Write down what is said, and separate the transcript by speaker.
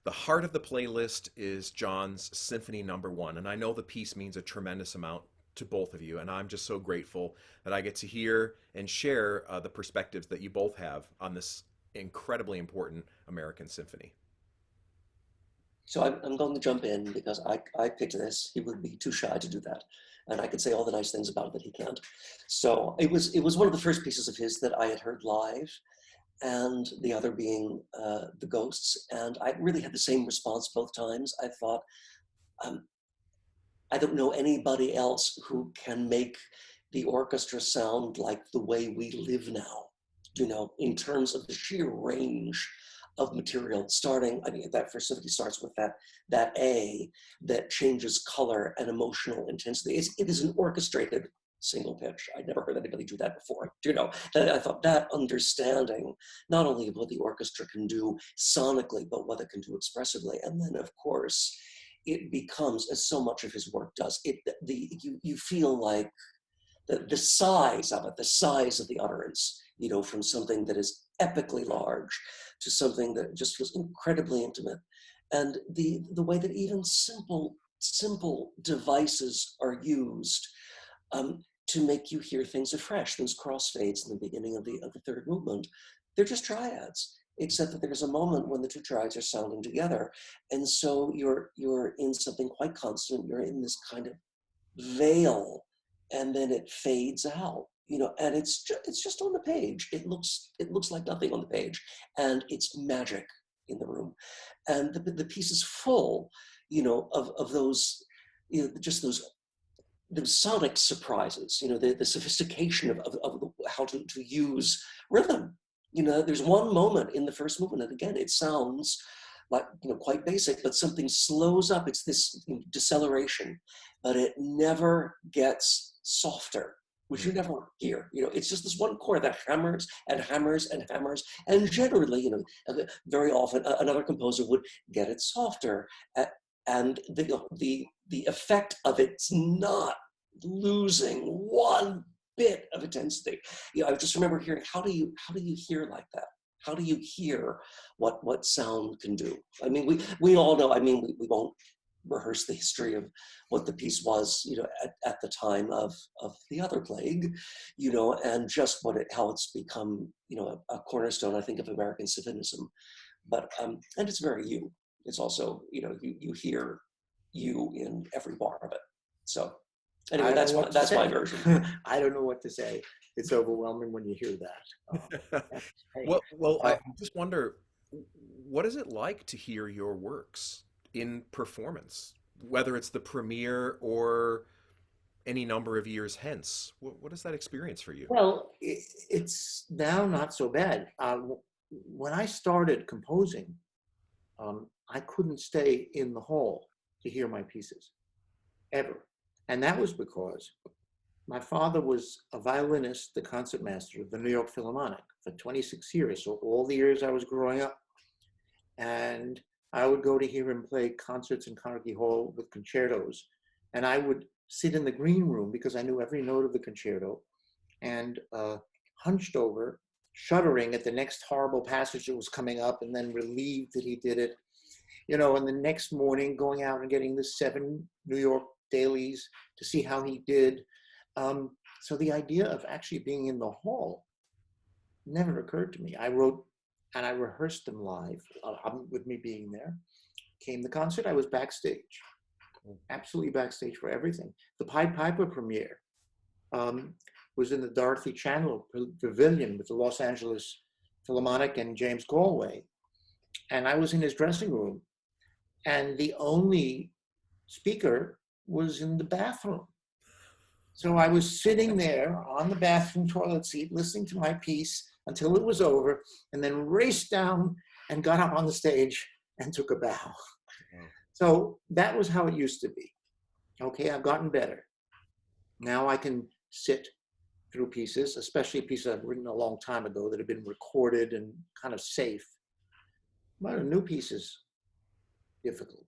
Speaker 1: The heart of the playlist is John's Symphony Number One, and I know the piece means a tremendous amount to both of you, and I'm just so grateful that I get to hear and share the perspectives that you both have on this incredibly important American symphony.
Speaker 2: So I'm going to jump in because I picked this. He would be too shy to do that. And I could say all the nice things about it that he can't. So it was one of the first pieces of his that I had heard live, and the other being The Ghosts. And I really had the same response both times. I thought, um, I don't know anybody else who can make the orchestra sound like the way we live now, in terms of the sheer range of material, starting, I mean, that first symphony starts with that A that changes color and emotional intensity. It is an orchestrated single pitch. I'd never heard anybody do that before. That I thought that understanding, not only what the orchestra can do sonically, but what it can do expressively. And then of course, it becomes, as so much of his work does, you feel like the size of it, the size of the utterance, from something that is epically large to something that just feels incredibly intimate. And the way that even simple devices are used to make you hear things afresh. Those crossfades in the beginning of the third movement, they're just triads, except that there's a moment when the two triads are sounding together. And so you're in something quite constant. You're in this kind of veil, and then it fades out, and it's just on the page. It looks like nothing on the page, and it's magic in the room. And the piece is full, of those, just those sonic surprises, the sophistication of how to use rhythm. There's one moment in the first movement, and again, it sounds like, quite basic, but something slows up. It's this deceleration, but it never gets softer, which you never hear. It's just this one chord that hammers and hammers and hammers, and generally, very often another composer would get it softer, and the effect of it's not losing one bit of intensity. I just remember hearing, how do you hear like that? How do you hear what sound can do? I mean, we all know, I mean, we won't rehearse the history of what the piece was, at the time of the other plague, and just how it's become, a cornerstone, I think, of American symphonism. But, and it's very you. It's also, you hear you in every bar of it. So anyway, that's my version.
Speaker 3: I don't know what to say. It's overwhelming when you hear that. Hey.
Speaker 1: Well, I just wonder, what is it like to hear your works in performance, whether it's the premiere or any number of years hence? What is that experience for you?
Speaker 3: Well, it's now not so bad. When I started composing, I couldn't stay in the hall to hear my pieces, ever. And that was because my father was a violinist, the concertmaster of the New York Philharmonic for 26 years. So all the years I was growing up, and I would go to hear him play concerts in Carnegie Hall with concertos. And I would sit in the green room because I knew every note of the concerto, and hunched over, shuddering at the next horrible passage that was coming up, and then relieved that he did it. And the next morning going out and getting the 7 New York dailies to see how he did. So the idea of actually being in the hall never occurred to me. I wrote and I rehearsed them live with me being there. Came the concert, I was backstage, absolutely backstage for everything. The Pied Piper premiere was in the Dorothy Chandler Pavilion with the Los Angeles Philharmonic and James Calloway. And I was in his dressing room, and the only speaker was in the bathroom. So I was sitting there on the bathroom toilet seat, listening to my piece until it was over, and then raced down and got up on the stage and took a bow. So that was how it used to be. Okay, I've gotten better. Now I can sit through pieces, especially pieces I've written a long time ago that have been recorded and kind of safe. But a new piece is difficult.